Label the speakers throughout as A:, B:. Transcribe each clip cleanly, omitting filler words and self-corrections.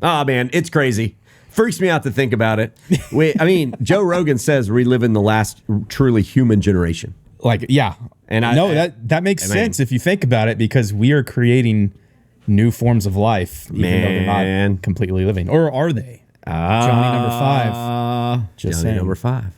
A: Oh, man, it's crazy. Freaks me out to think about it. Joe Rogan says we live in the last truly human generation.
B: And that makes sense if you think about it, because we are creating new forms of life, even though they're not completely living. Or are they? Johnny number 5.
A: Just Johnny number 5.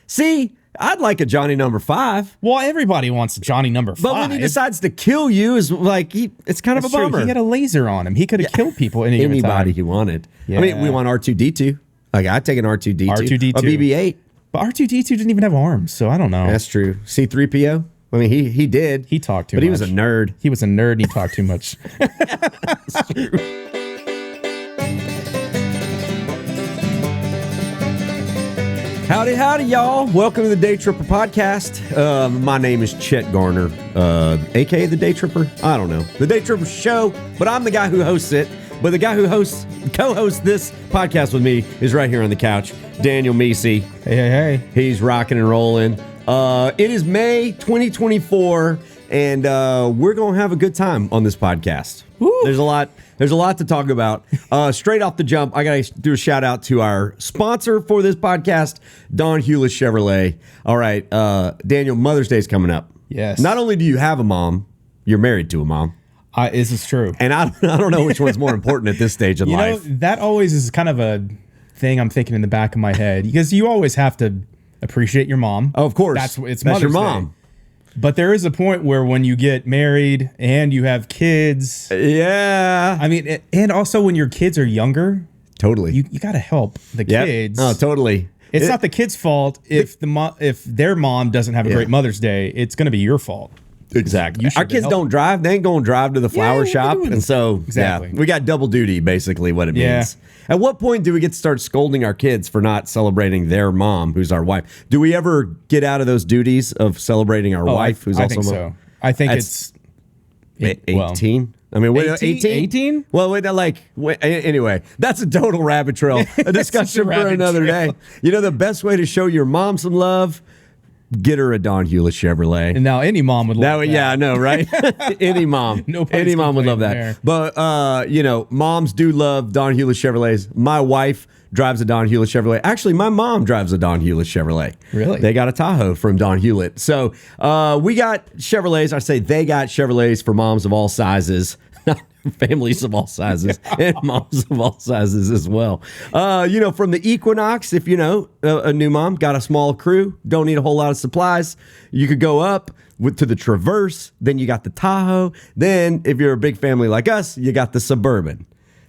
A: See, I'd like a Johnny number 5.
B: Well, everybody wants Johnny number 5.
A: But when he decides to kill you, it's kind of a bummer.
B: True. He had a laser on him. He could have killed people
A: anybody he wanted. Yeah. I mean, we want R2-D2. Like, I'd take an R2-D2.
B: R2-D2.
A: A BB-8.
B: But R2-D2 didn't even have arms, so I don't know.
A: That's true. C-3PO? I mean, he did.
B: He talked too much.
A: But he was a nerd.
B: He was a nerd and he talked too much.
A: That's true. Howdy, y'all. Welcome to the Daytripper podcast. My name is Chet Garner, a.k.a. the Daytripper. I don't know. The Daytripper show, but I'm the guy who hosts it. But the guy who co-hosts this podcast with me is right here on the couch, Daniel Meese.
B: Hey.
A: He's rocking and rolling. It is May 2024, and we're going to have a good time on this podcast. Woo. There's a lot to talk about. Straight off the jump, I got to do a shout out to our sponsor for this podcast, Don Hewlett Chevrolet. All right, Daniel, Mother's Day is coming up.
B: Yes.
A: Not only do you have a mom, you're married to a mom.
B: This is true.
A: And I don't know which one's more important at this stage in life.
B: That always is kind of a thing I'm thinking in the back of my head, because you always have to appreciate your mom.
A: Oh, of course.
B: That's
A: Mother's your mom.
B: Day. But there is a point where when you get married and you have kids.
A: Yeah.
B: I mean, and also when your kids are younger.
A: Totally.
B: You got to help the kids.
A: Oh, totally.
B: It's not the kid's fault if their mom doesn't have a great Mother's Day. It's going to be your fault.
A: Exactly. Our kids don't drive. They ain't going to drive to the flower shop. And so, we got double duty, basically, what it means. At what point do we get to start scolding our kids for not celebrating their mom, who's our wife? Do we ever get out of those duties of celebrating our wife, who's also
B: a mom? So. I think it's
A: 18. I mean, 18? Well, anyway, that's a total rabbit trail. A discussion for another day. You know, the best way to show your mom some love, get her a Don Hewlett Chevrolet.
B: And now any mom would love that.
A: Yeah, I know, right? Any mom. Any mom would love that. There. But, moms do love Don Hewlett Chevrolets. My wife drives a Don Hewlett Chevrolet. Actually, my mom drives a Don Hewlett Chevrolet.
B: Really?
A: They got a Tahoe from Don Hewlett. So we got Chevrolets. I say they got Chevrolets for moms of all sizes. Families of all sizes and moms of all sizes as well. From the Equinox, if a new mom, got a small crew, don't need a whole lot of supplies, you could go up to the Traverse, then you got the Tahoe. Then if you're a big family like us, you got the Suburban.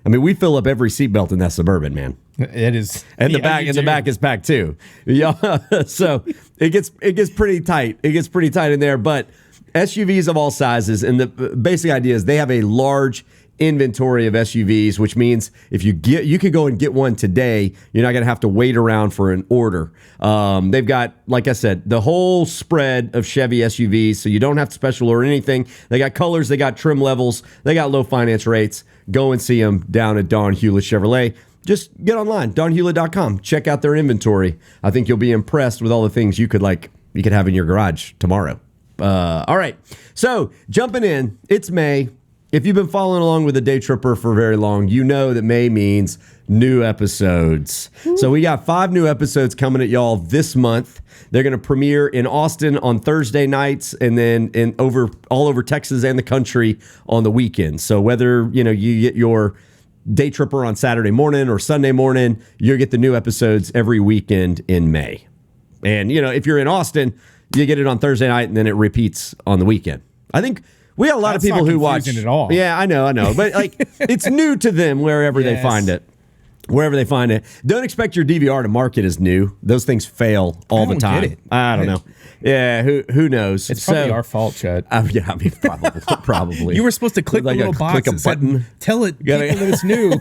A: I mean, we fill up every seatbelt in that Suburban, man.
B: It is.
A: And the back is packed too. Yeah. So it gets pretty tight. It gets pretty tight in there, but SUVs of all sizes, and the basic idea is they have a large inventory of SUVs, which means if you could go and get one today, you're not going to have to wait around for an order. They've got, like I said, the whole spread of Chevy SUVs, so you don't have to special order anything. They got colors, they got trim levels, they got low finance rates. Go and see them down at Don Hewlett Chevrolet. Just get online, donhewlett.com. Check out their inventory. I think you'll be impressed with all the things you could have in your garage tomorrow. All right, so jumping in, it's May. If you've been following along with the Daytripper for very long, you know that May means new episodes. Ooh. So we got 5 new episodes coming at y'all this month. They're going to premiere in Austin on Thursday nights, and then all over Texas and the country on the weekend. So whether you get your Daytripper on Saturday morning or Sunday morning, you'll get the new episodes every weekend in May. And if you're in Austin, you get it on Thursday night, and then it repeats on the weekend. I think we got a lot of people who watch.
B: At all.
A: Yeah, I know. But it's new to them wherever they find it. Wherever they find it. Don't expect your DVR to mark it as new. Those things fail all the time.
B: Get it.
A: I don't know. Yeah, who knows?
B: It's probably our fault, Chet.
A: Probably.
B: You were supposed to click the little box.
A: Click a button.
B: Tell it people that it's new.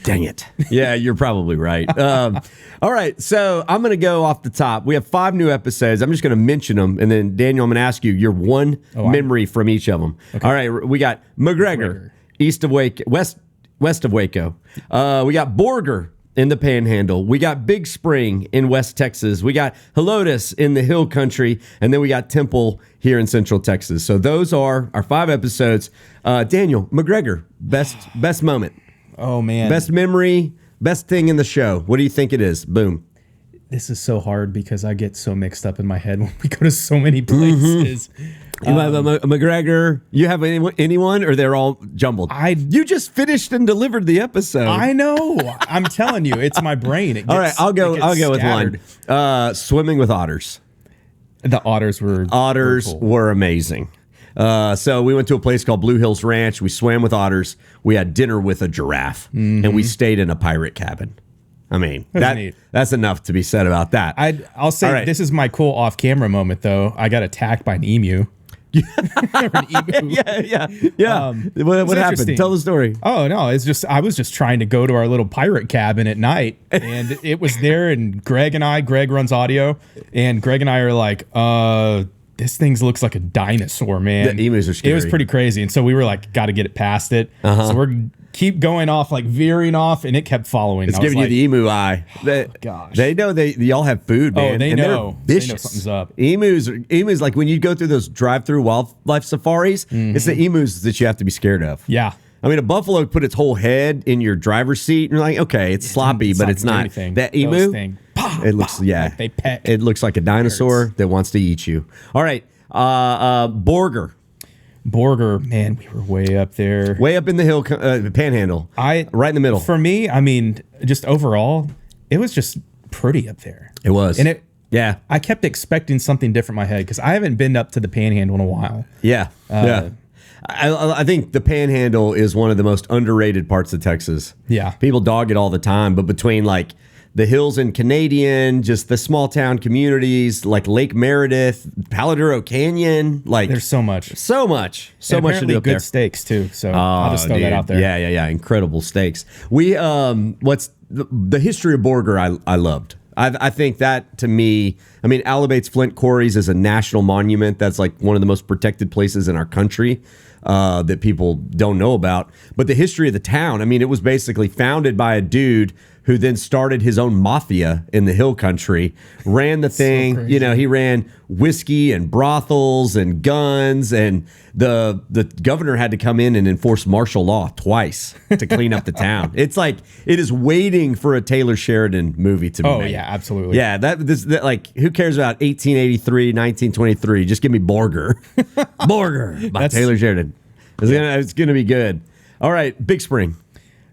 A: Dang it. Yeah, you're probably right. All right, so I'm going to go off the top. We have 5 new episodes. I'm just going to mention them, and then, Daniel, I'm going to ask you your one memory from each of them. Okay. All right, we got McGregor, west of Waco. We got Borger in the Panhandle. We got Big Spring in West Texas. We got Helotes in the Hill Country, and then we got Temple here in Central Texas. So those are our 5 episodes. Daniel, McGregor, best moment.
B: Oh, man.
A: Best memory, best thing in the show. What do you think it is? Boom.
B: This is so hard because I get so mixed up in my head when we go to so many places.
A: You have a McGregor. You have anyone, or they're all jumbled? You just finished and delivered the episode.
B: I know. I'm telling you, it's my brain.
A: All right, I'll go with one. Swimming with otters.
B: The otters were
A: were amazing. So we went to a place called Blue Hills Ranch. We swam with otters. We had dinner with a giraffe, and we stayed in a pirate cabin. I mean, that's enough to be said about that.
B: I'll say This is my cool off-camera moment, though. I got attacked by an emu.
A: Yeah. What happened? Tell the story.
B: Oh no, I was just trying to go to our little pirate cabin at night, and it was there. And Greg runs audio, and Greg and I are like, this thing looks like a dinosaur, man.
A: The emus are scary.
B: It was pretty crazy, and so we were like, got to get it past it. So we're keep going off, like veering off, and it kept following.
A: It's giving you the emu eye.
B: Gosh,
A: they know y'all have food, man.
B: Oh, they know.
A: Vicious.
B: They know something's up.
A: Emus, like when you go through those drive-through wildlife safaris, it's the emus that you have to be scared of.
B: Yeah.
A: I mean, a buffalo put its whole head in your driver's seat, and you're like, okay, it's sloppy, but it's not. That emu, it looks, like
B: they peck.
A: It looks like a dinosaur that wants to eat you. All right,
B: Borger, man, we were way up there.
A: Way up in the hill, panhandle. Right in the middle.
B: For me, I mean, just overall, it was just pretty up there.
A: It was.
B: And I kept expecting something different in my head because I haven't been up to the panhandle in a while.
A: Yeah. I think the panhandle is one of the most underrated parts of Texas.
B: Yeah.
A: People dog it all the time, but between like the hills in Canadian, just the small town communities like Lake Meredith, Palo Duro Canyon, like
B: there's so much
A: to do up there.
B: Good steaks too. So I'll just throw that out there.
A: Yeah. Incredible steaks. We what's the history of Borger? I loved. I think that to me, I mean, Alabate's Flint Quarries is a national monument. That's like one of the most protected places in our country that people don't know about. But the history of the town, I mean, it was basically founded by a dude who then started his own mafia in the hill country, ran the thing. So he ran whiskey and brothels and guns, and the governor had to come in and enforce martial law twice to clean up the town. It's like it is waiting for a Taylor Sheridan movie to be made.
B: Oh yeah, absolutely.
A: Yeah, that like who cares about 1883, 1923? Just give me Borger. Borger by Taylor Sheridan. It's gonna be good. All right, Big Spring.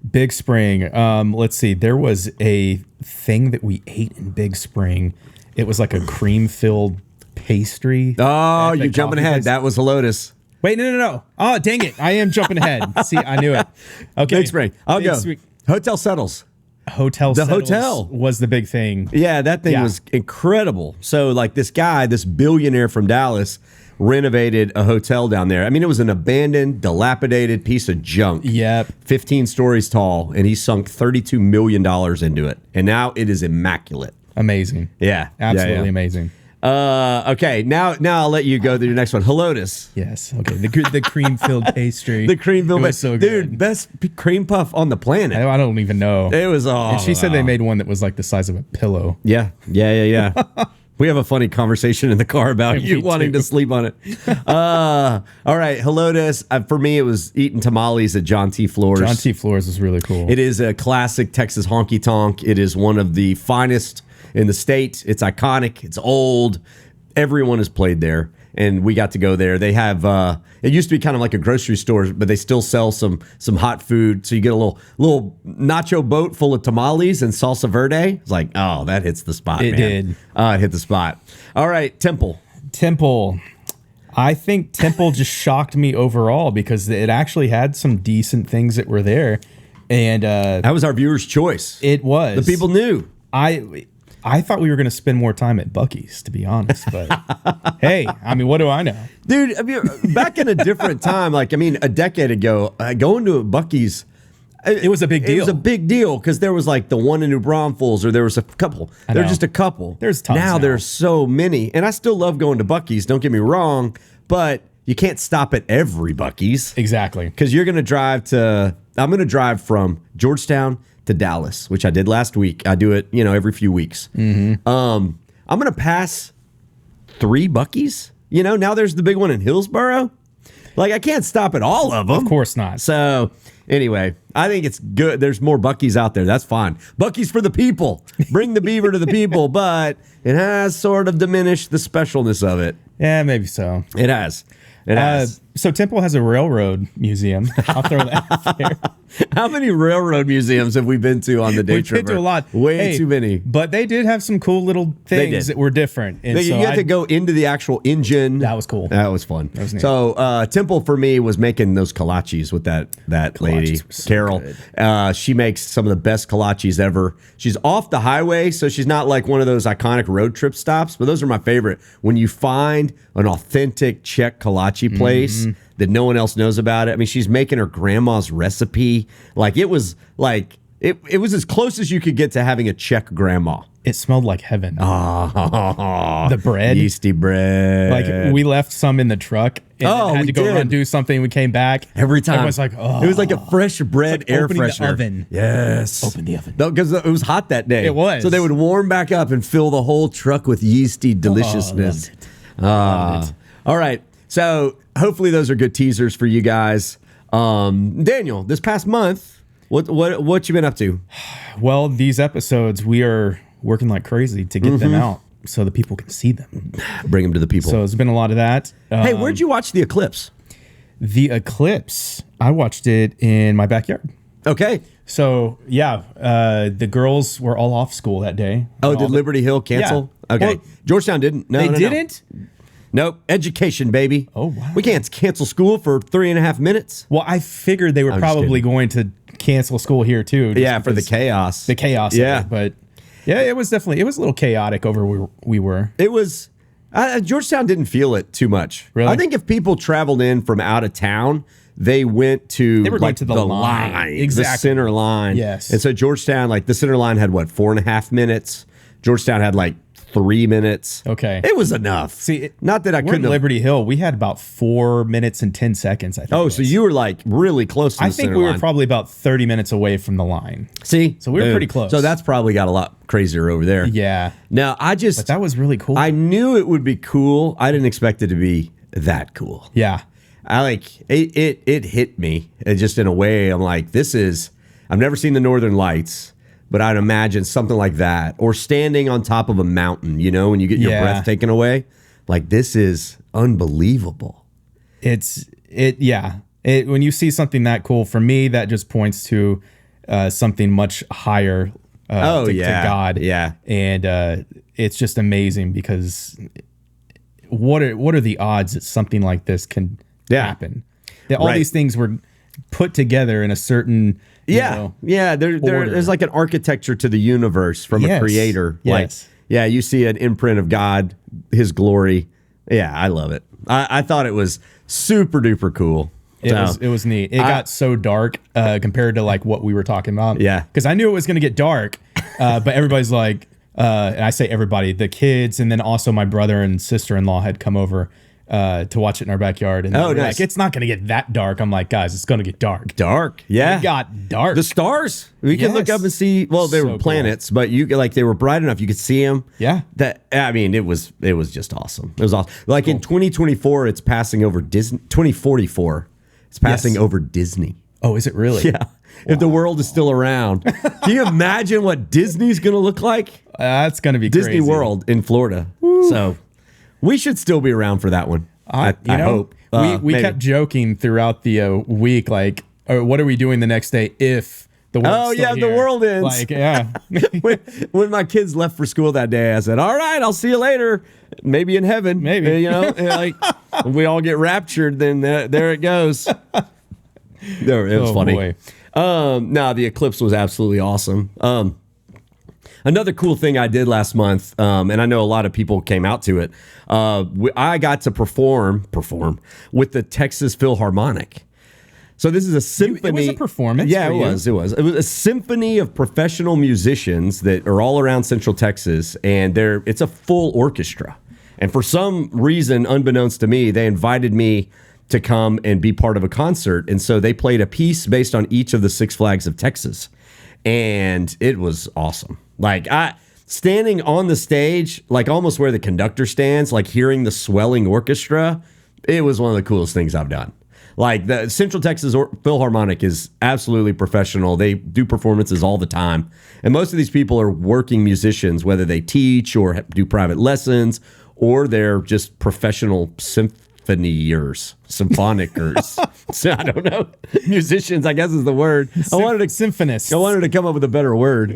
B: Big Spring. Let's see. There was a thing that we ate in Big Spring. It was like a cream-filled pastry.
A: Oh, you're jumping ahead. That was a Lotus.
B: Wait, no. Oh, dang it. I am jumping ahead. See, I knew it. Okay.
A: Big Spring. I'll go. Hotel Settles.
B: The hotel was the big thing.
A: Yeah, that thing was incredible. So, like, this billionaire from Dallas renovated a hotel down there. I mean, it was an abandoned, dilapidated piece of junk.
B: Yep.
A: 15 stories tall, and he sunk $32 million into it. And now it is immaculate.
B: Amazing.
A: Yeah.
B: Absolutely amazing.
A: Okay, now I'll let you go to your next one. Helotus.
B: Yes. Okay. The cream-filled pastry.
A: The cream-filled pastry.
B: So
A: dude, best cream puff on the planet.
B: I don't even know.
A: It was all.
B: And she said they made one that was like the size of a pillow.
A: Yeah. We have a funny conversation in the car about you wanting to sleep on it. All right, Helotus. For me, it was eating tamales at John T. Floors.
B: John T. Floors is really cool.
A: It is a classic Texas honky tonk. It is one of the finest in the state. It's iconic. It's old. Everyone has played there, and we got to go there. They have it used to be kind of like a grocery store, but they still sell some hot food. So you get a little nacho boat full of tamales and salsa verde. It's like, oh, that hits the spot.
B: It did.
A: It hit the spot. All right, Temple.
B: I think Temple just shocked me overall because it actually had some decent things that were there, and
A: that was our viewer's choice.
B: It was.
A: The people knew.
B: I thought we were going to spend more time at Buc-ee's, to be honest. But hey, I mean, what do I know?
A: Dude, back in a different time, like, I mean, a decade ago, going to a Buc-ee's,
B: it was a big deal.
A: It was a big deal because there was like the one in New Braunfels, or there was a couple. There were just a couple.
B: There's tons now.
A: There's so many. And I still love going to Buc-ee's, don't get me wrong, but you can't stop at every Buc-ee's.
B: Exactly.
A: Because I'm going to drive from Georgetown to Dallas, which I did last week. I do it, every few weeks.
B: Mm-hmm.
A: I'm going to pass 3 Buc-ee's. Now there's the big one in Hillsboro. Like, I can't stop at all of them.
B: Of course not.
A: So Anyway, I think it's good. There's more Buc-ee's out there. That's fine. Buc-ee's for the people. Bring the beaver to the people, but it has sort of diminished the specialness of it.
B: Yeah, maybe so.
A: It has. It has.
B: So Temple has a railroad museum. I'll throw that out there.
A: How many railroad museums have we been to on the Daytripper?
B: We've been to a lot.
A: Way too many.
B: But they did have some cool little things that were different. And
A: you had to go into the actual engine.
B: That was cool.
A: That was fun.
B: That was neat.
A: So Temple for me was making those kolaches with that lady,
B: so
A: Carol. She makes some of the best kolaches ever. She's off the highway, so she's not like one of those iconic road trip stops, but those are my favorite. When you find an authentic Czech kolache place that no one else knows about it. I mean, she's making her grandma's recipe. Like it was as close as you could get to having a Czech grandma.
B: It smelled like heaven.
A: Oh,
B: the bread.
A: Yeasty bread.
B: Like we left some in the truck and had to go run do something. We came back.
A: Every time.
B: It was like, oh.
A: It was like a fresh bread air freshener.
B: The oven.
A: Yes.
B: Open the oven.
A: Because it was hot that day.
B: It was.
A: So they would warm back up and fill the whole truck with yeasty deliciousness.
B: Loved it.
A: All right. So hopefully those are good teasers for you guys. Daniel, this past month, what you been up to?
B: Well, these episodes, we are working like crazy to get them out so the people can see them.
A: Bring them to the people.
B: So it's been a lot of that.
A: Hey, where'd you watch The Eclipse?
B: The Eclipse, I watched it in my backyard.
A: Okay.
B: So, yeah, the girls were all off school that day.
A: Oh, did Liberty Hill cancel?
B: Yeah.
A: Okay.
B: Well,
A: Georgetown didn't. No,
B: they
A: no,
B: didn't?
A: Nope. Education, baby.
B: Oh, wow.
A: We can't cancel school for 3.5 minutes.
B: Well, I figured they were probably going to cancel school here, too.
A: Yeah, for the chaos.
B: The chaos of it. But, yeah, it was a little chaotic over where we were.
A: It was... Georgetown didn't feel it too much.
B: Really?
A: I think if people traveled in from out of town... They went to
B: they were going to the line. Exactly.
A: The center line.
B: Yes.
A: And so Georgetown, like the center line had what, 4.5 minutes? Georgetown had like 3 minutes.
B: Okay.
A: It was enough.
B: See,
A: not that I couldn't have.
B: Liberty Hill, we had about 4 minutes and 10 seconds, I think.
A: Oh, so you were like really close to the center line.
B: I think we were probably about 30 minutes away from the line.
A: See?
B: So we were pretty close.
A: So that's probably got a lot crazier over there.
B: Yeah.
A: Now,
B: But that was really cool.
A: I knew it would be cool. I didn't expect it to be that cool.
B: Yeah.
A: I like it hit me just in a way. I'm like, I've never seen the Northern Lights, but I'd imagine something like that, or standing on top of a mountain, you know, when you get your breath taken away. Like, this is unbelievable.
B: When you see something that cool, for me, that just points to something much higher to God.
A: Yeah.
B: And it's just amazing because what are the odds that something like this can happen? That all these things were put together in a certain
A: there's like an architecture to the universe from a creator.
B: Yes.
A: Like, you see an imprint of God, His glory. Yeah, I love it. I thought it was super duper cool.
B: It was neat. It got so dark compared to like what we were talking about.
A: Yeah,
B: because I knew it was going to get dark, but everybody's like, and I say everybody, the kids, and then also my brother and sister-in-law had come over to watch it in our backyard, and nice. Like, it's not going to get that dark. I'm like, guys, it's going to get dark.
A: Yeah,
B: it got dark.
A: The stars, we can look up and see. Well, they were planets, but they were bright enough you could see them.
B: Yeah,
A: it was just awesome. It was awesome. Like in 2024, it's passing over Disney. 2044, it's passing over Disney.
B: Oh, is it really?
A: Yeah. Wow. If the world is still around, can you imagine what Disney's going to look like?
B: That's going to be
A: Disney
B: crazy.
A: World in Florida. Woo. So we should still be around for that one. I hope.
B: We kept joking throughout the week, like, what are we doing the next day if the world's still here?
A: The world ends.
B: Like, yeah.
A: when my kids left for school that day, I said, all right, I'll see you later. Maybe in heaven.
B: Maybe.
A: You know, like when we all get raptured, then there it goes. It was funny.
B: Boy.
A: No, the Eclipse was absolutely awesome. Another cool thing I did last month, and I know a lot of people came out to it. I got to perform with the Texas Philharmonic. So this is a symphony.
B: It was a performance.
A: Yeah, it was. It was a symphony of professional musicians that are all around Central Texas, and it's a full orchestra. And for some reason, unbeknownst to me, they invited me to come and be part of a concert. And so they played a piece based on each of the Six Flags of Texas. And it was awesome. Like, standing on the stage, like almost where the conductor stands, like hearing the swelling orchestra, it was one of the coolest things I've done. Like the Central Texas Philharmonic is absolutely professional. They do performances all the time. And most of these people are working musicians, whether they teach or do private lessons, or they're just professional symphonicers. So I don't know. Musicians, I guess is the word.
B: Symphonists.
A: I wanted to come up with a better word.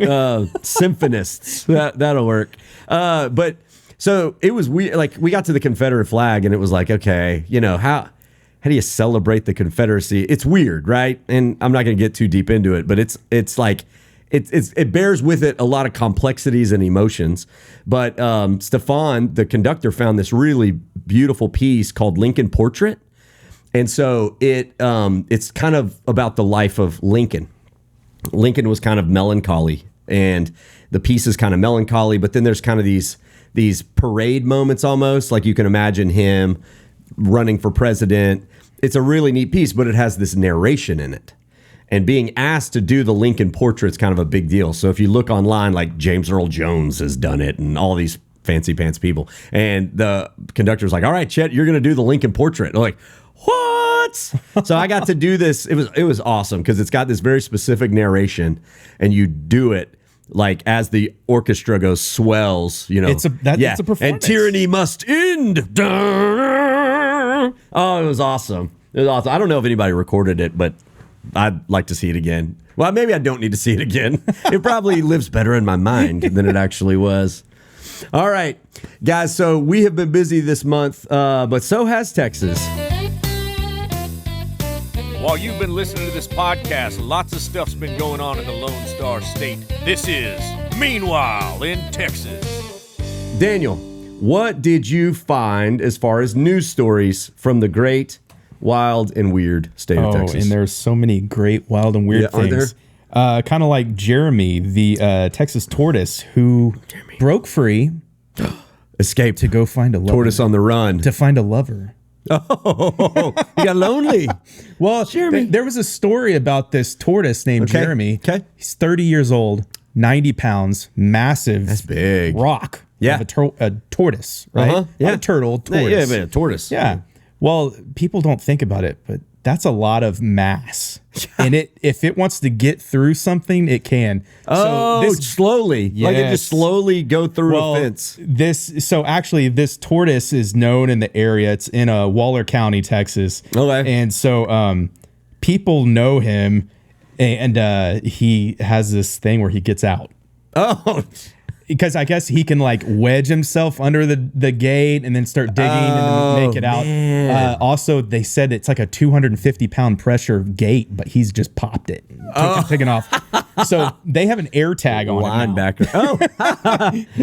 A: Symphonists. That'll work. But so it was weird. Like we got to the Confederate flag and it was like, okay, how do you celebrate the Confederacy? It's weird, right? And I'm not going to get too deep into it, but it's like it bears with it a lot of complexities and emotions. But Stefan, the conductor, found this really beautiful piece called Lincoln Portrait. And so it's kind of about the life of Lincoln. Lincoln was kind of melancholy, and the piece is kind of melancholy, but then there's kind of these parade moments almost, like you can imagine him running for president. It's a really neat piece, but it has this narration in it. And being asked to do the Lincoln Portrait is kind of a big deal. So if you look online, like James Earl Jones has done it and all these fancy pants people. And the conductor's like, all right, Chet, you're going to do the Lincoln Portrait. I'm like, what? So I got to do this. It was awesome because it's got this very specific narration, and you do it like as the orchestra goes swells. It's a performance. And tyranny must end. Oh, it was awesome. I don't know if anybody recorded it, but I'd like to see it again. Well, maybe I don't need to see it again. It probably lives better in my mind than it actually was. All right, guys. So we have been busy this month, but so has Texas.
C: While you've been listening to this podcast, lots of stuff's been going on in the Lone Star State. This is Meanwhile in Texas.
A: Daniel, what did you find as far as news stories from the great, wild, and weird state of Texas?
B: Oh, and there's so many great, wild, and weird things. Kind of like Jeremy, the Texas tortoise, who broke free,
A: escaped
B: to go find a lover.
A: Tortoise on the run.
B: To find a lover.
A: Oh, he got lonely.
B: Well, Jeremy. There was a story about this tortoise named Jeremy.
A: Okay.
B: He's 30 years old, 90 pounds, massive.
A: That's big.
B: Rock.
A: Yeah.
B: Of a tortoise, right?
A: Uh-huh. Yeah.
B: Not a turtle, tortoise.
A: Yeah, a tortoise.
B: Yeah. Well, people don't think about it, but that's a lot of mass. And if it wants to get through something, it can.
A: Slowly.
B: Yes.
A: Like it just slowly go through a fence.
B: This tortoise is known in the area. It's in Waller County, Texas.
A: Okay.
B: And so people know him, and he has this thing where he gets out.
A: Oh,
B: because I guess he can like wedge himself under the gate and then start digging and then make it out. Also, they said it's like a 250-pound pressure gate, but he's just popped it, taken off. So they have an air tag on
A: linebacker. Oh,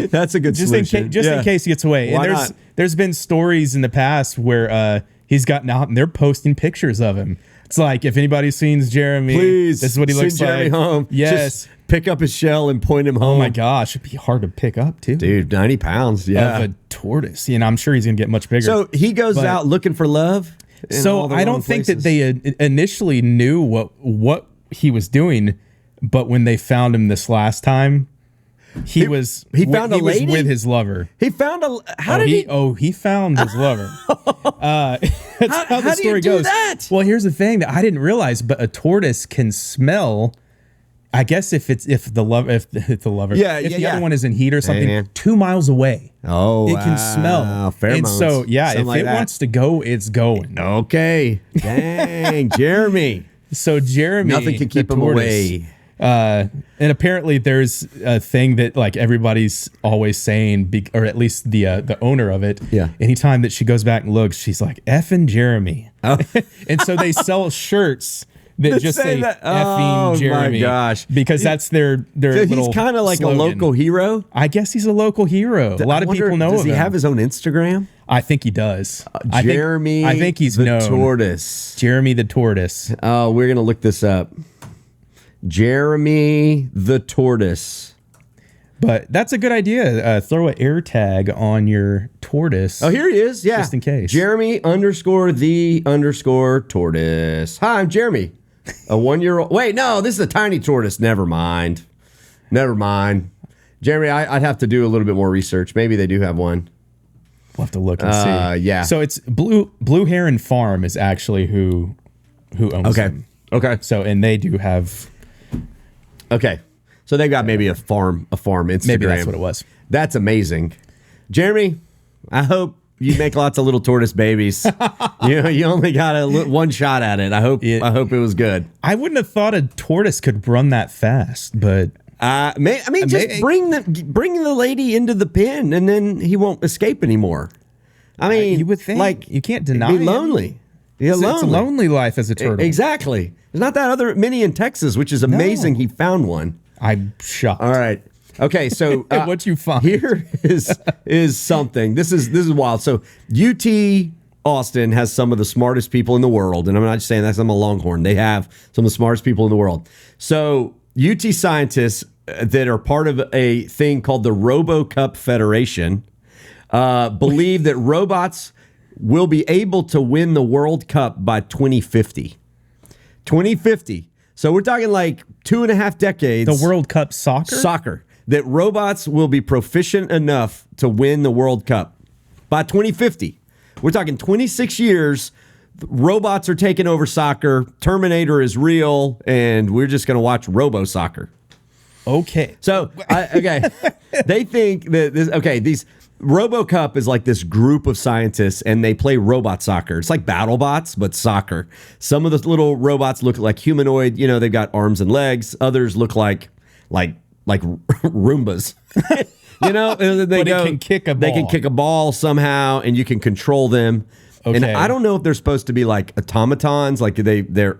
A: that's a good solution.
B: In case he gets away.
A: Why
B: and
A: not?
B: There's been stories in the past where he's gotten out and they're posting pictures of him. It's like, if anybody's seen Jeremy,
A: please,
B: this is what he looks
A: send Jeremy
B: like.
A: Home.
B: Yes.
A: Just pick up his shell and point him home.
B: Oh my gosh, it'd be hard to pick up too.
A: Dude, 90 pounds, yeah.
B: Of a tortoise. And I'm sure he's going to get much bigger.
A: So he goes out looking for love?
B: So I don't think that they initially knew what he was doing, but when they found him this last time, he was
A: found a lady?
B: Was with his lover.
A: He found
B: he found his lover. That's how the story goes.
A: That?
B: Well, here's the thing that I didn't realize, but a tortoise can smell. I guess if the lover, if the other one is in heat or something, 2 miles away.
A: Oh,
B: it can smell.
A: Pheromones.
B: And so, if
A: like
B: it wants to go, it's going.
A: Okay. Dang, Jeremy.
B: So Jeremy,
A: nothing can keep him away.
B: And apparently there's a thing that like everybody's always saying, or at least the owner of it.
A: Yeah.
B: Anytime that she goes back and looks, she's like, effing Jeremy. Oh. And so they sell shirts that just say effing Jeremy.
A: Oh my gosh.
B: Because that's their so
A: he's kind of like
B: slogan.
A: A local hero.
B: I guess he's a local hero. A lot of people know of him.
A: Does he have his own Instagram?
B: I think he does.
A: Jeremy
B: I think he's known.
A: Tortoise.
B: Jeremy the Tortoise.
A: Oh, we're going to look this up. Jeremy the Tortoise.
B: But that's a good idea. Throw an air tag on your tortoise.
A: Oh, here he is. Yeah.
B: Just in case.
A: Jeremy _ tortoise. Hi, I'm Jeremy. A 1-year-old. Wait, no, this is a tiny tortoise. Never mind. Jeremy, I'd have to do a little bit more research. Maybe they do have one.
B: We'll have to look and see.
A: Yeah.
B: So it's Blue Heron Farm is actually who who owns them.
A: Okay.
B: So, and they do have.
A: Okay. So they got maybe a farm Instagram.
B: Maybe that's what it was.
A: That's amazing. Jeremy, I hope you make lots of little tortoise babies. You only got one shot at it. I hope it was good.
B: I wouldn't have thought a tortoise could run that fast, but
A: just bring the lady into the pen, and then he won't escape anymore. I mean,
B: you would think, like, you can't deny
A: it'd be lonely. It's
B: a lonely life as a turtle.
A: Exactly. There's not that other mini in Texas, which is amazing. No. He found one.
B: I'm shocked.
A: All right. Okay, so
B: what you find
A: here is something. This is wild. So UT Austin has some of the smartest people in the world, and I'm not just saying that 'cause I'm a Longhorn. They have some of the smartest people in the world. So UT scientists that are part of a thing called the RoboCup Federation believe that robots will be able to win the World Cup by 2050. 2050. So we're talking like 2.5 decades.
B: The World Cup soccer?
A: Soccer. That robots will be proficient enough to win the World Cup by 2050. We're talking 26 years. Robots are taking over soccer. Terminator is real, and we're just going to watch robo-soccer.
B: Okay.
A: So, they think that these RoboCup is like this group of scientists, and they play robot soccer. It's like BattleBots, but soccer. Some of the little robots look like humanoid. They've got arms and legs. Others look like Roombas. They
B: can kick a ball.
A: They can kick a ball somehow, and you can control them. Okay. And I don't know if they're supposed to be like automatons, like they're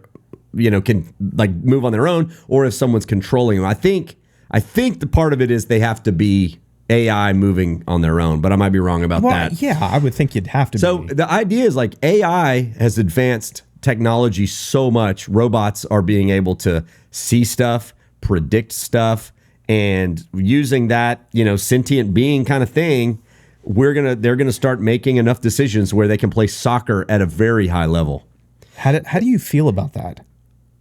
A: can like move on their own, or if someone's controlling them. I think the part of it is they have to be AI moving on their own, but I might be wrong about that.
B: Yeah, I would think you'd have to.
A: So the idea is like AI has advanced technology so much. Robots are being able to see stuff, predict stuff, and using that, sentient being kind of thing, they're gonna start making enough decisions where they can play soccer at a very high level.
B: How do you feel about that?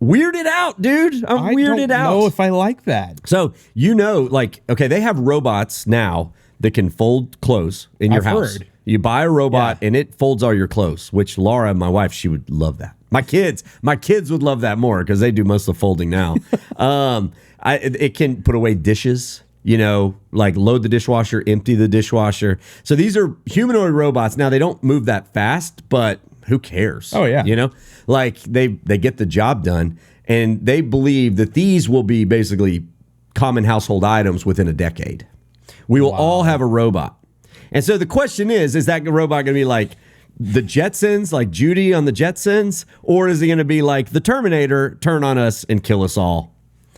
A: Weirded out, dude. I'm weirded out.
B: I don't know if I like that.
A: So, they have robots now that can fold clothes in your house.
B: Heard.
A: You buy a robot and it folds all your clothes, which Laura, my wife, she would love that. My kids would love that more because they do most of the folding now. It can put away dishes, like load the dishwasher, empty the dishwasher. So these are humanoid robots. Now, they don't move that fast, but who cares?
B: Oh, yeah.
A: They get the job done, and they believe that these will be basically common household items within a decade. We will all have a robot. And so the question is that robot going to be like the Jetsons, like Judy on the Jetsons, or is it going to be like the Terminator, turn on us and kill us all?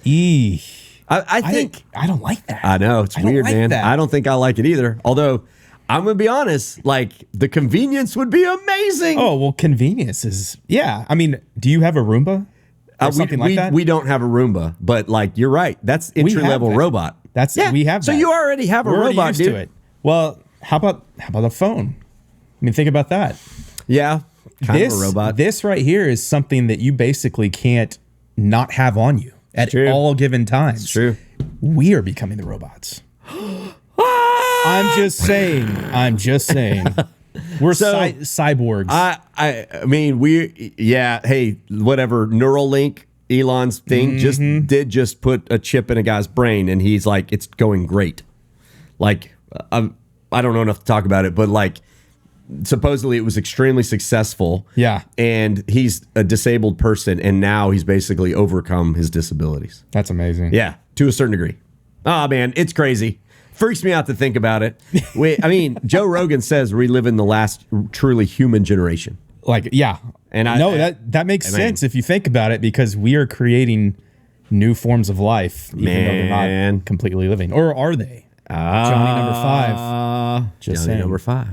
A: I think
B: I don't like that.
A: I know it's weird, man. I don't think I like it either. Although I'm gonna be honest, like the convenience would be amazing.
B: Oh well, convenience is I mean, do you have a Roomba? Or something like that?
A: We don't have a Roomba, but like you're right. That's entry level robot.
B: We have that.
A: So you already have a robot, dude. To it.
B: Well, how about a phone? I mean, think about that.
A: Yeah, kind of a robot.
B: This right here is something that you basically can't not have on you at all given times.
A: It's true.
B: We are becoming the robots. I'm just saying. We're cyborgs.
A: I mean, hey, whatever. Neuralink, Elon's thing, just put a chip in a guy's brain, and he's like, it's going great. Like, I don't know enough to talk about it, but like, supposedly it was extremely successful.
B: Yeah.
A: And he's a disabled person, and now he's basically overcome his disabilities.
B: That's amazing.
A: Yeah, to a certain degree. Oh, man, it's crazy. Freaks me out to think about it. Joe Rogan says we live in the last truly human generation.
B: And that makes sense if you think about it, because we are creating new forms of life, even though they're not completely living. Or are they? Johnny number 5.
A: Johnny number 5.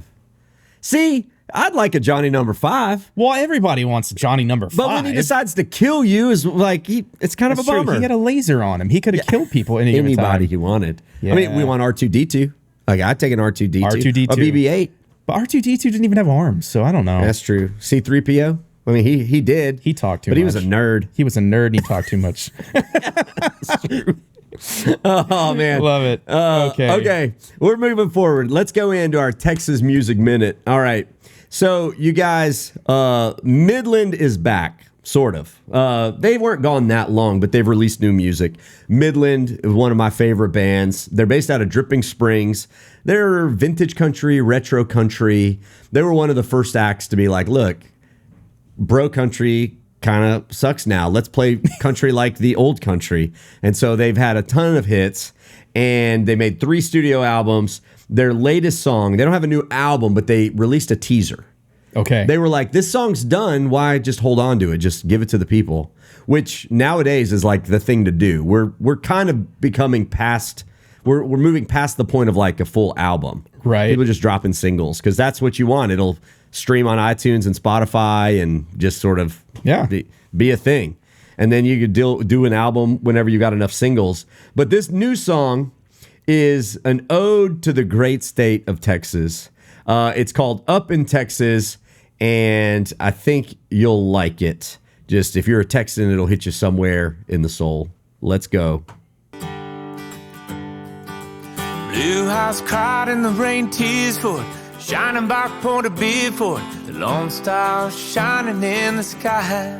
A: See, I'd like a Johnny number 5.
B: Well, everybody wants Johnny number 5.
A: But when he decides to kill you, is like it's kind of a bummer.
B: He had a laser on him. He could have killed people
A: anybody he wanted. Yeah. I mean, we want R2-D2. Like I'd take an R2-D2.
B: R2-D2.
A: Or BB-8.
B: But R2-D2 didn't even have arms, so I don't know.
A: That's true. C-3PO. I mean, he did.
B: He talked too much.
A: But he was a nerd.
B: He was a nerd and he talked too much.
A: That's true. Oh, man.
B: Love it.
A: Okay. We're moving forward. Let's go into our Texas Music Minute. All right. So, you guys, Midland is back. Sort of. They weren't gone that long, but they've released new music. Midland is one of my favorite bands. They're based out of Dripping Springs. They're vintage country, retro country. They were one of the first acts to be like, look, bro country kind of sucks now. Let's play country like the old country. And so they've had a ton of hits, and they made 3 studio albums. Their latest song, they don't have a new album, but they released a teaser.
B: Okay.
A: They were like, this song's done. Why just hold on to it? Just give it to the people, which nowadays is like the thing to do. We're kind of becoming past, we're moving past the point of like a full album.
B: Right.
A: People just dropping singles because that's what you want. It'll stream on iTunes and Spotify and just sort of be a thing. And then you could do an album whenever you got enough singles. But this new song is an ode to the great state of Texas. It's called Up in Texas, and I think you'll like it. Just if you're a Texan, it'll hit you somewhere in the soul. Let's go.
D: Blue house cried in the rain, tears for it. Shining bark poured a beer for it. The Lone Star shining in the sky.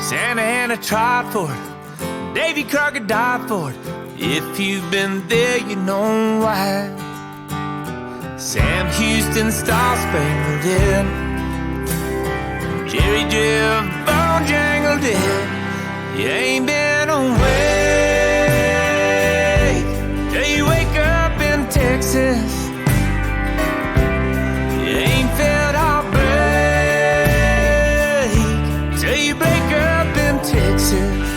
D: Santa Ana tried for it. Davy Crockett died for it. If you've been there, you know why. Sam Houston, Star Spangled in. Jerry Jeff, Bone Jangled in. You ain't been away till you wake up in Texas. You ain't felt heartbreak till you break up in Texas.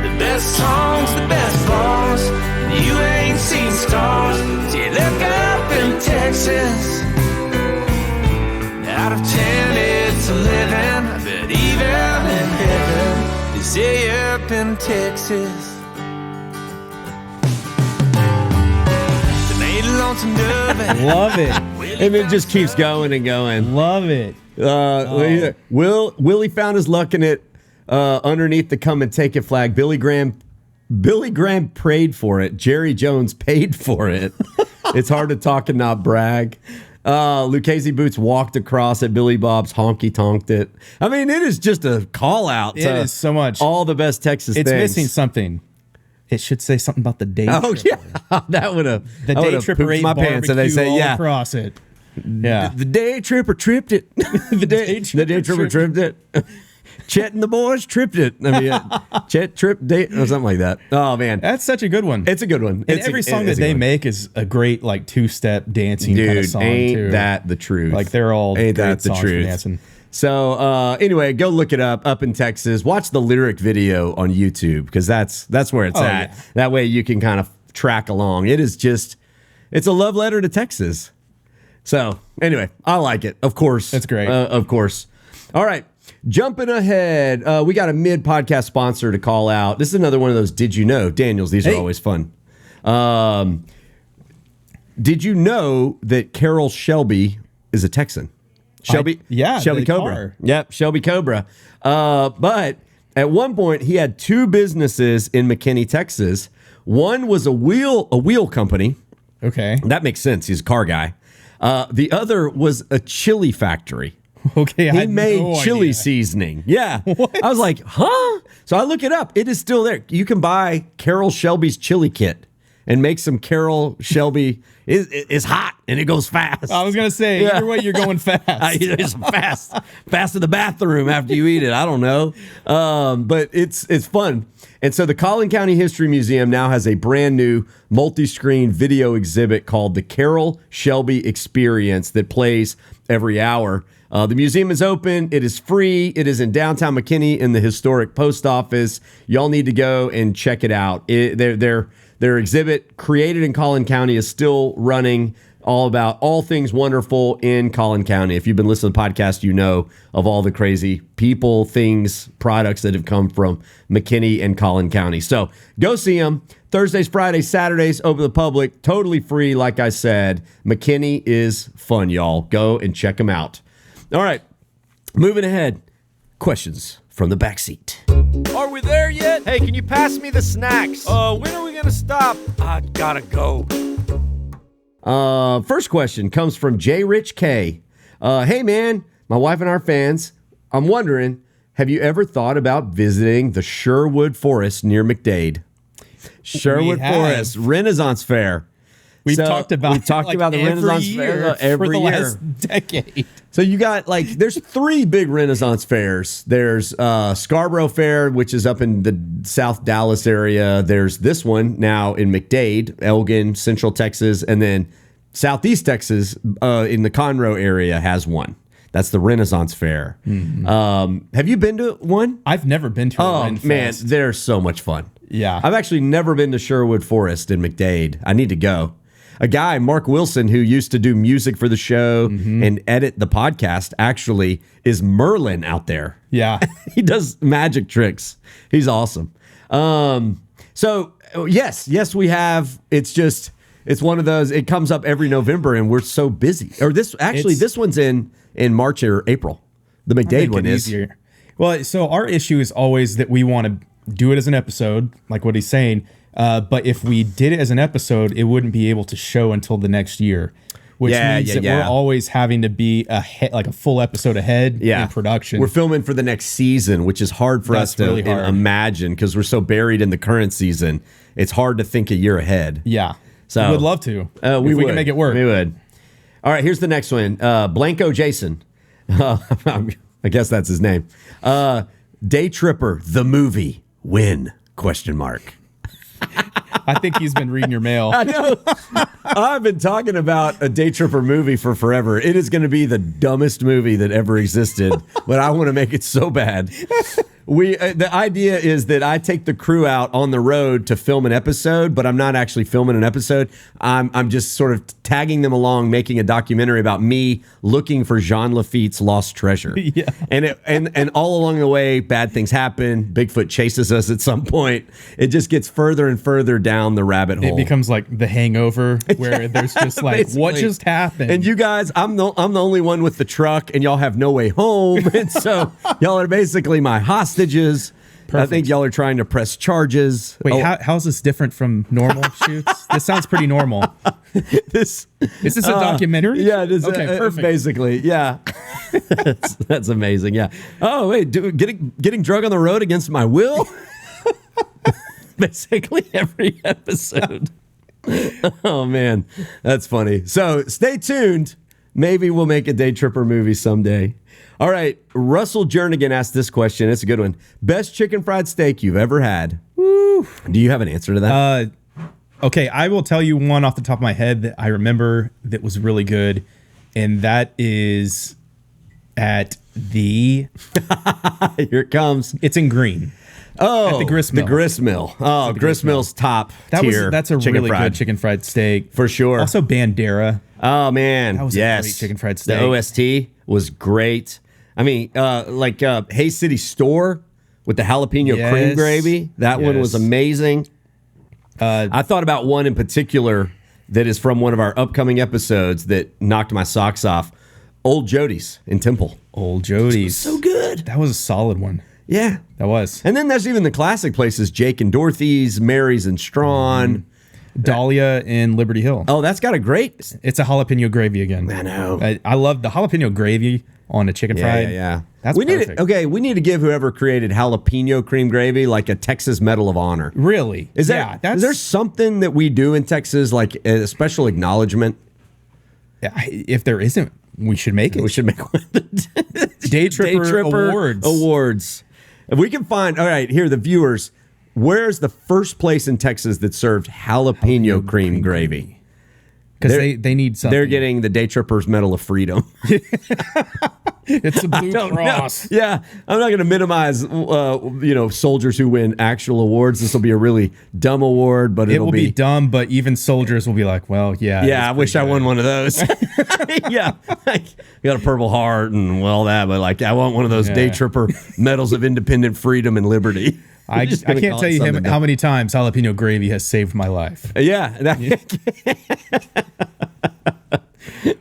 D: The best songs, the best bars. You ain't seen stars till you look up in Texas. Out of 10, it's 11. I bet even in heaven they say up in Texas. They made a lonesome dove.
B: Love it.
A: And it just keeps going and going.
B: Love it.
A: Willie found his luck in it underneath the come and take it flag. Billy Graham prayed for it. Jerry Jones paid for it. It's hard to talk and not brag. Lucchese Boots walked across it. Billy Bob's honky tonked it. I mean, it is just a call out.
B: It is so much.
A: All the best Texas things.
B: It's missing something. It should say something about the Daytripper.
A: Oh yeah, that would have.
B: The Daytripper ate
A: my pants, and they say
B: all across it. Yeah,
A: the Daytripper tripped it. the Daytripper tripped it. Chet and the boys tripped it. I mean, Chet tripped date or something like that. Oh man,
B: that's such a good one.
A: It's a good one.
B: And every song that they make is a great like 2-step dancing kind of song
A: ain't
B: too.
A: That the truth?
B: Like they're all
A: ain't
B: great
A: that the
B: songs
A: truth?
B: for dancing.
A: So anyway, go look it up in Texas. Watch the lyric video on YouTube because that's where it's at. Yeah. That way you can kind of track along. It is just, it's a love letter to Texas. So anyway, I like it. Of course,
B: it's great.
A: Of course. All right. Jumping ahead, we got a mid-podcast sponsor to call out. This is another one of those Did You Know? Daniels, these are always fun. Did you know that Carroll Shelby is a Texan? Shelby Cobra.
B: Car.
A: Yep, Shelby Cobra. But at one point, he had 2 businesses in McKinney, Texas. One was a wheel company.
B: Okay.
A: That makes sense. He's a car guy. The other was a chili factory.
B: Okay,
A: he made chili seasoning. Yeah.
B: What?
A: I was like, huh? So I look it up. It is still there. You can buy Carroll Shelby's chili kit and make some Carroll Shelby. It's hot and it goes fast.
B: I was going to say, either way, you're going fast.
A: It's fast to the bathroom after you eat it. I don't know. But it's fun. And so the Collin County History Museum now has a brand new multi-screen video exhibit called the Carroll Shelby Experience that plays every hour. The museum is open. It is free. It is in downtown McKinney in the historic post office. Y'all need to go and check it out. Their exhibit, created in Collin County, is still running, all about all things wonderful in Collin County. If you've been listening to the podcast, you know of all the crazy people, things, products that have come from McKinney and Collin County. So go see them. Thursdays, Fridays, Saturdays, open to the public, totally free. Like I said, McKinney is fun, y'all. Go and check them out. All right, moving ahead. Questions from the backseat.
C: Are we there yet? Hey, can you pass me the snacks? When are we gonna stop? I gotta go.
A: First question comes from J. Rich K. Hey man, my wife and our fans, I'm wondering, have you ever thought about visiting the Sherwood Forest near McDade? Sherwood Forest Renaissance Fair.
B: We've talked about
A: the Renaissance Fair every year.
B: Last decade.
A: So you got there's 3 big Renaissance fairs. There's Scarborough Fair, which is up in the South Dallas area. There's this one now in McDade, Elgin, Central Texas, and then Southeast Texas in the Conroe area has one. That's the Renaissance Fair. Mm-hmm. Have you been to one?
B: I've never been to a Ren Fest.
A: Man, they're so much fun.
B: Yeah.
A: I've actually never been to Sherwood Forest in McDade. I need to go. A guy, Mark Wilson, who used to do music for the show and edit the podcast, actually is Merlin out there.
B: Yeah.
A: He does magic tricks. He's awesome. So, yes, we have. It's one of those. It comes up every November, and we're so busy. Or this one's in March or April. The McDade one is. Easier.
B: Well, so our issue is always that we want to do it as an episode, like what he's saying. But if we did it as an episode, it wouldn't be able to show until the next year, which means that we're always having to be a full episode ahead in production.
A: We're filming for the next season, which is hard for us to imagine because we're so buried in the current season. It's hard to think a year ahead.
B: Yeah.
A: So
B: we would love to.
A: We
B: can make it work.
A: We would. All right, here's the next one. Blanco Jason. I guess that's his name. Daytripper, the movie. When? ?
B: I think he's been reading your mail.
A: I know. I've been talking about a Daytripper movie for forever. It is going to be the dumbest movie that ever existed, but I want to make it so bad. The idea is that I take the crew out on the road to film an episode, but I'm not actually filming an episode. I'm just sort of tagging them along, making a documentary about me looking for Jean Lafitte's lost treasure.
B: Yeah.
A: And all along the way, bad things happen. Bigfoot chases us at some point. It just gets further and further down the rabbit hole.
B: It becomes like The Hangover, where there's just what just happened?
A: And you guys, I'm the only one with the truck, and y'all have no way home. And so y'all are basically my hostages. Perfect. I think y'all are trying to press charges.
B: Wait, how's this different from normal shoots? This sounds pretty normal.
A: Is
B: this a documentary?
A: Yeah, it is.
B: Okay, perfect.
A: Basically, yeah. that's amazing. Yeah. Oh wait, getting drug on the road against my will. Basically every episode. Oh man, that's funny. So stay tuned. Maybe we'll make a Daytripper movie someday. All right, Russell Jernigan asked this question. It's a good one. Best chicken fried steak you've ever had? Woo. Do you have an answer to that?
B: Okay, I will tell you one off the top of my head that I remember that was really good, and that is at the...
A: Here it comes.
B: It's in Green.
A: Oh,
B: at the Grist Mill.
A: The Grist Mill. Oh, Grist Mill's top tier.
B: That's a really good chicken fried steak.
A: For sure.
B: Also Bandera.
A: Oh, man.
B: That was a great chicken fried steak.
A: The OST was great. I mean, Hay City Store with the jalapeno cream gravy. That one was amazing. I thought about one in particular that is from one of our upcoming episodes that knocked my socks off. Old Jody's in Temple.
B: Old Jody's.
A: So good.
B: That was a solid one.
A: Yeah.
B: That was.
A: And then there's even the classic places, Jake and Dorothy's, Mary's and Strawn.
B: Dahlia in Liberty Hill.
A: Oh, that's got a great...
B: It's a jalapeno gravy again.
A: I know.
B: I love the jalapeno gravy on a chicken fried.
A: Yeah.
B: That's perfect.
A: We need to give whoever created jalapeno cream gravy like a Texas Medal of Honor.
B: Really?
A: Is there something that we do in Texas, like a special acknowledgement?
B: If there isn't, we should make it.
A: We should make one.
B: Daytripper
A: Awards. If we can find... All right, here, the viewers... Where's the first place in Texas that served jalapeno cream gravy?
B: Because they need something.
A: They're getting the Daytripper's Medal of Freedom.
B: It's a Blue Cross.
A: Yeah, I'm not going to minimize, soldiers who win actual awards. This will be a really dumb award, but
B: it will be dumb. But even soldiers will be like, well, yeah.
A: Yeah, I wish I won one of those. Yeah, got a Purple Heart and all that, but I want one of those Daytripper Medals of Independent Freedom and Liberty.
B: I can't tell you how many times jalapeno gravy has saved my life.
A: Yeah.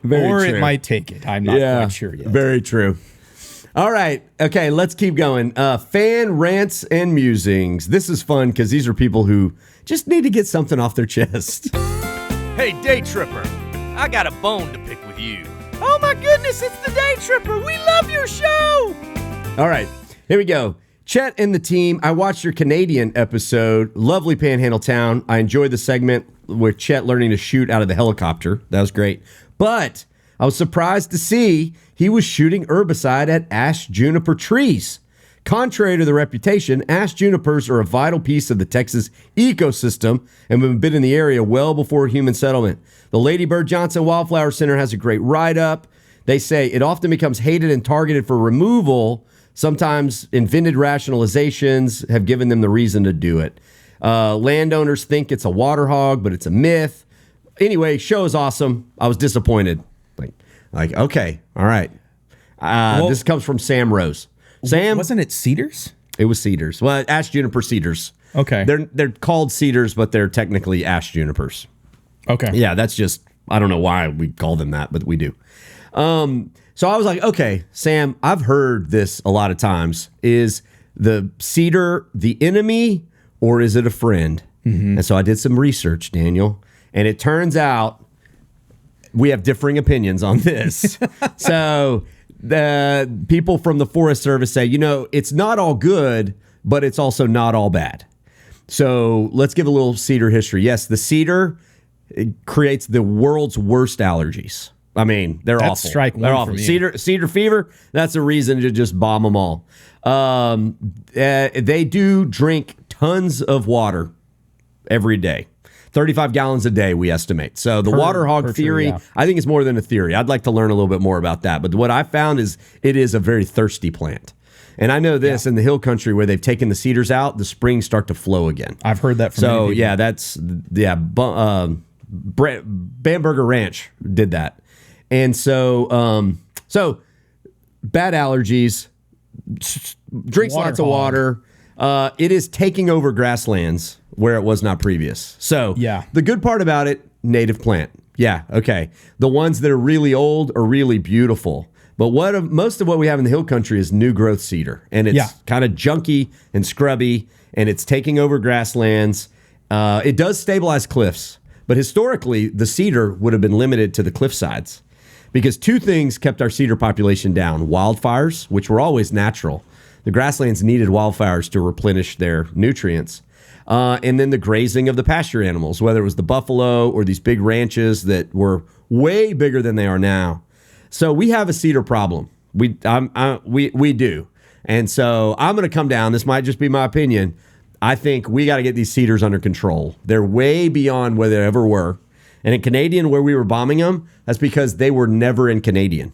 B: Or it might take it. I'm not quite sure yet.
A: Very true. All right. Okay, let's keep going. Fan rants and musings. This is fun because these are people who just need to get something off their chest.
C: Hey, Daytripper, I got a bone to pick with you. Oh my goodness, it's the Daytripper. We love your show.
A: All right, here we go. Chet and the team, I watched your Canadian episode. Lovely Panhandle town. I enjoyed the segment with Chet learning to shoot out of the helicopter. That was great. But I was surprised to see he was shooting herbicide at ash juniper trees. Contrary to the reputation, ash junipers are a vital piece of the Texas ecosystem and have been in the area well before human settlement. The Lady Bird Johnson Wildflower Center has a great write-up. They say it often becomes hated and targeted for removal. Sometimes invented rationalizations have given them the reason to do it. Landowners think it's a water hog, but it's a myth. Anyway, show is awesome. I was disappointed. Like okay, all right. This comes from Sam Rose. Sam,
B: wasn't it cedars?
A: It was cedars. Well, ash juniper cedars.
B: Okay.
A: They're called cedars, but they're technically ash junipers.
B: Okay.
A: Yeah, that's just, I don't know why we call them that, but we do. So I was like, okay, Sam, I've heard this a lot of times. Is the cedar the enemy or is it a friend? Mm-hmm. And so I did some research, Daniel, and it turns out we have differing opinions on this. So the people from the Forest Service say, it's not all good, but it's also not all bad. So let's give a little cedar history. Yes, the cedar creates the world's worst allergies. I mean, they're
B: that's
A: awful.
B: Strike one
A: they're awful. Cedar fever, that's a reason to just bomb them all. They do drink tons of water every day. 35 gallons a day, we estimate. So the water hog theory, I think it's more than a theory. I'd like to learn a little bit more about that. But what I found is it is a very thirsty plant. And I know this in the hill country where they've taken the cedars out, the springs start to flow again.
B: I've heard that from
A: So, yeah, Bamberger Ranch did that. And so, bad allergies, drinks lots of water. It is taking over grasslands where it was not previous. So the good part about it, native plant. Yeah, okay. The ones that are really old are really beautiful. But most of what we have in the hill country is new growth cedar. And it's kind of junky and scrubby, and it's taking over grasslands. It does stabilize cliffs. But historically, the cedar would have been limited to the cliff sides. Because two things kept our cedar population down. Wildfires, which were always natural. The grasslands needed wildfires to replenish their nutrients. And then the grazing of the pasture animals, whether it was the buffalo or these big ranches that were way bigger than they are now. So we have a cedar problem. We do. And so I'm going to come down. This might just be my opinion. I think we got to get these cedars under control. They're way beyond where they ever were. And in Canadian, where we were bombing them, that's because they were never in Canadian.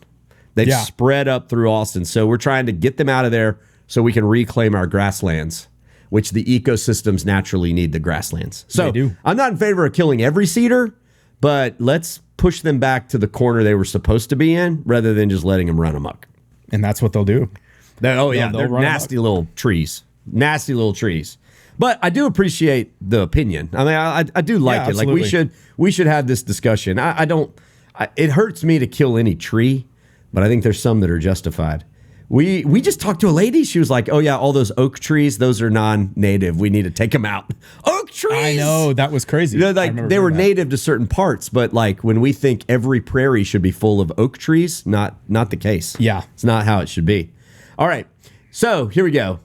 A: They've spread up through Austin. So we're trying to get them out of there so we can reclaim our grasslands, which the ecosystems naturally need the grasslands. So I'm not in favor of killing every cedar, but let's push them back to the corner they were supposed to be in rather than just letting them run amok.
B: And that's what they'll do.
A: They're nasty little trees. Nasty little trees. But I do appreciate the opinion. I mean, I do like it.
B: Absolutely.
A: Like we should have this discussion. It hurts me to kill any tree, but I think there's some that are justified. We just talked to a lady. She was like, "Oh yeah, all those oak trees, those are non-native. We need to take them out." Oak trees.
B: I know, that was crazy.
A: They were native to certain parts, but like when we think every prairie should be full of oak trees, not the case.
B: Yeah,
A: it's not how it should be. All right, so here we go.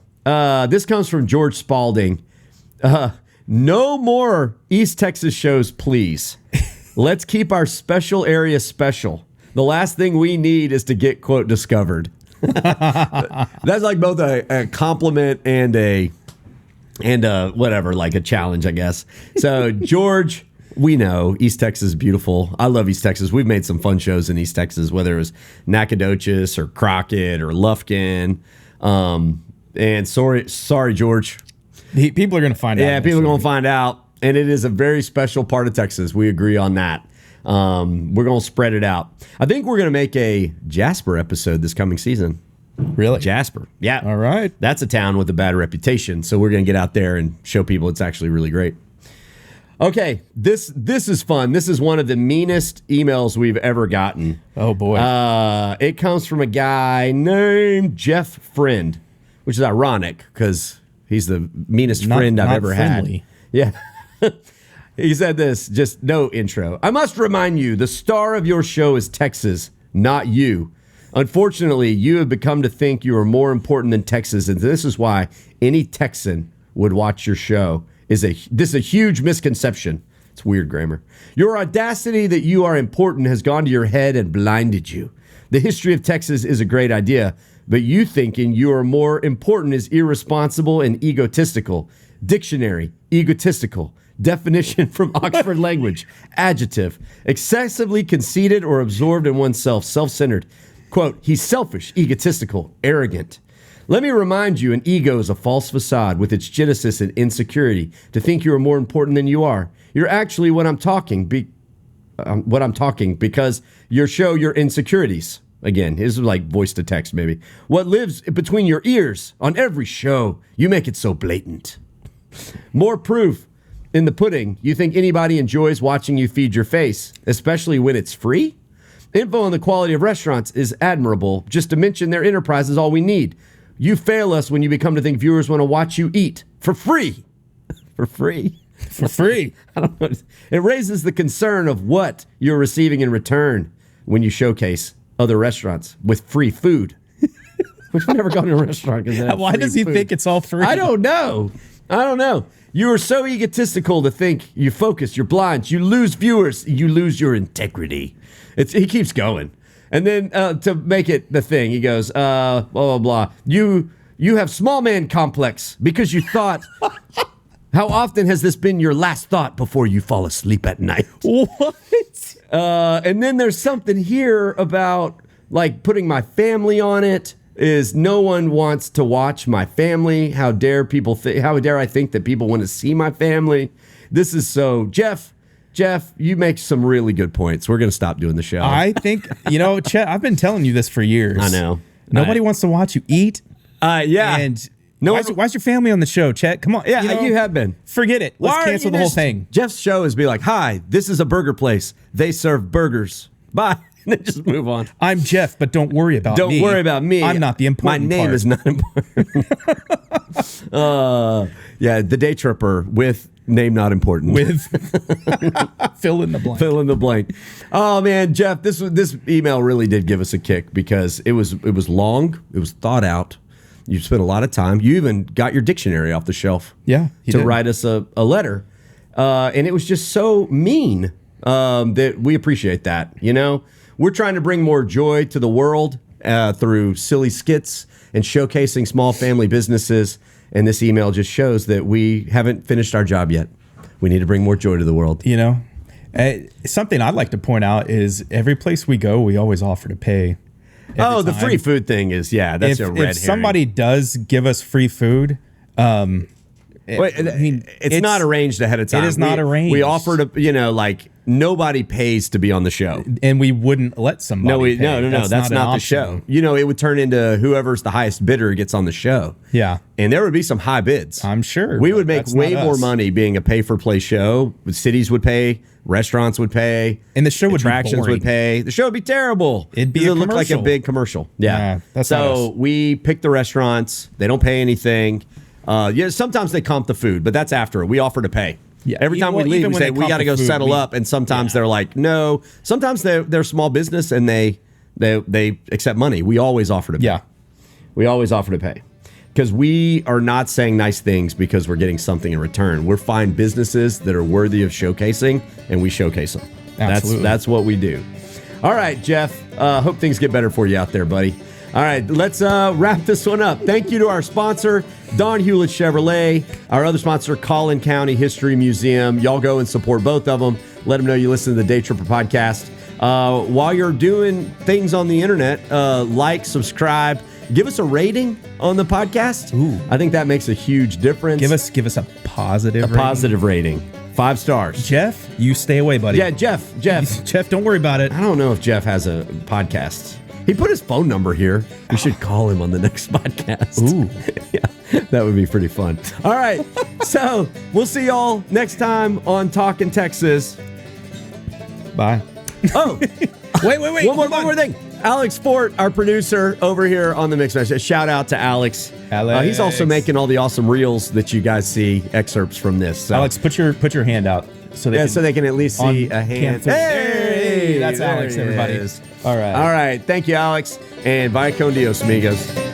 A: This comes from George Spalding. No more East Texas shows, please. Let's keep our special area special. The last thing we need is to get, quote, discovered. That's like both a compliment and a whatever, like a challenge, I guess. So, George, we know East Texas is beautiful. I love East Texas. We've made some fun shows in East Texas, whether it was Nacogdoches or Crockett or Lufkin. And sorry, George.
B: People are going to find out.
A: Yeah, people are going to find out. And it is a very special part of Texas. We agree on that. We're going to spread it out. I think we're going to make a Jasper episode this coming season.
B: Really?
A: Jasper. Yeah.
B: All right.
A: That's a town with a bad reputation. So we're going to get out there and show people it's actually really great. Okay. This is fun. This is one of the meanest emails we've ever gotten.
B: Oh, boy.
A: It comes from a guy named Jeff Friend, which is ironic because he's the meanest friend I've ever had. Yeah. He said this, just no intro. I must remind you, the star of your show is Texas, not you. Unfortunately, you have become to think you are more important than Texas, and this is why any Texan would watch your show. This is a huge misconception. It's weird grammar. Your audacity that you are important has gone to your head and blinded you. The history of Texas is a great idea, but you thinking you are more important is irresponsible and egotistical. Dictionary, egotistical. Definition from Oxford language. Adjective, excessively conceited or absorbed in oneself, self-centered. Quote, he's selfish, egotistical, arrogant. Let me remind you, an ego is a false facade with its genesis in insecurity. To think you are more important than you are. You're actually what I'm talking because you show your insecurities. Again, this is like voice to text maybe. What lives between your ears on every show, you make it so blatant. More proof in the pudding. You think anybody enjoys watching you feed your face, especially when it's free? Info on the quality of restaurants is admirable. Just to mention their enterprise is all we need. You fail us when you become to think viewers want to watch you eat for free. For free?
B: For free.
A: I don't know. It raises the concern of what you're receiving in return when you showcase other restaurants with free food. We've never gone to a restaurant.
B: Why does he think it's all free?
A: I don't know. You are so egotistical to think you focus, you're blind, you lose viewers, you lose your integrity. He keeps going. And then to make it the thing, he goes, blah, blah, blah. You have small man complex because you thought, how often has this been your last thought before you fall asleep at night?
B: What?
A: And then there's something here about like putting my family on it. Is no one wants to watch my family. How dare I think that people want to see my family? This is so, Jeff, you make some really good points. We're going to stop doing the show.
B: I think, Chet, I've been telling you this for years.
A: I know.
B: Nobody wants to watch you eat.
A: Yeah.
B: And why's your family on the show, Chet? Come on.
A: Yeah, you have been.
B: Forget it. Let's cancel the whole thing.
A: Jeff's show is be like, hi, this is a burger place. They serve burgers. Bye. And then just move on.
B: I'm Jeff, but don't worry about me.
A: Don't worry about me.
B: I'm not the important
A: My name
B: part.
A: is not important. The Daytripper with name not important.
B: With fill in the blank.
A: Fill in the blank. Oh man, Jeff, this email really did give us a kick because it was long, it was thought out. You spent a lot of time. You even got your dictionary off the shelf.
B: Yeah,
A: to write us a letter, and it was just so mean that we appreciate that. We're trying to bring more joy to the world through silly skits and showcasing small family businesses. And this email just shows that we haven't finished our job yet. We need to bring more joy to the world.
B: Something I'd like to point out is every place we go, we always offer to pay.
A: The free food thing is, that's a red herring.
B: If somebody does give us free food,
A: it's not arranged ahead of time.
B: It is not arranged.
A: We offer to, nobody pays to be on the show.
B: And we wouldn't let somebody pay.
A: No. That's not the show. It would turn into whoever's the highest bidder gets on the show.
B: Yeah.
A: And there would be some high bids.
B: I'm sure.
A: We would make way more money being a pay-for-play show. Cities would pay. Restaurants would pay.
B: And the show would be boring.
A: Attractions would pay. The show would be terrible.
B: It'd be
A: look like a big commercial. Yeah.
B: That's not us.
A: We pick the restaurants. They don't pay anything. Sometimes they comp the food, but that's after it. We offer to pay.
B: Yeah.
A: Every time we leave, we say we got to go settle up, and sometimes they're like, no. Sometimes they're small business and they accept money. We always offer to pay.
B: Yeah,
A: we always offer to pay because we are not saying nice things because we're getting something in return. We're finding businesses that are worthy of showcasing, and we showcase them.
B: Absolutely.
A: That's what we do. All right, Jeff. Hope things get better for you out there, buddy. All right, let's wrap this one up. Thank you to our sponsor, Don Hewlett Chevrolet. Our other sponsor, Collin County History Museum. Y'all go and support both of them. Let them know you listen to the Daytripper podcast. While you're doing things on the internet, like, subscribe, give us a rating on the podcast.
B: Ooh.
A: I think that makes a huge difference.
B: Give us a positive rating.
A: Positive rating. 5 stars.
B: Jeff, you stay away, buddy.
A: Yeah, Jeff.
B: Jeff, don't worry about it.
A: I don't know if Jeff has a podcast. He put his phone number here. We should call him on the next podcast.
B: Ooh.
A: Yeah, that would be pretty fun. All right. So we'll see y'all next time on Talkin' Texas.
B: Bye.
A: Oh,
B: wait.
A: One more thing. Alex Fort, our producer over here on the Mix Master. Shout out to Alex.
B: Alex.
A: He's also making all the awesome reels that you guys see excerpts from this. So.
B: Alex, put your hand out so they can
A: at least see a hand.
B: Hey, that's Alex, everybody.
A: All right. Thank you, Alex. And vaya con Dios, amigos.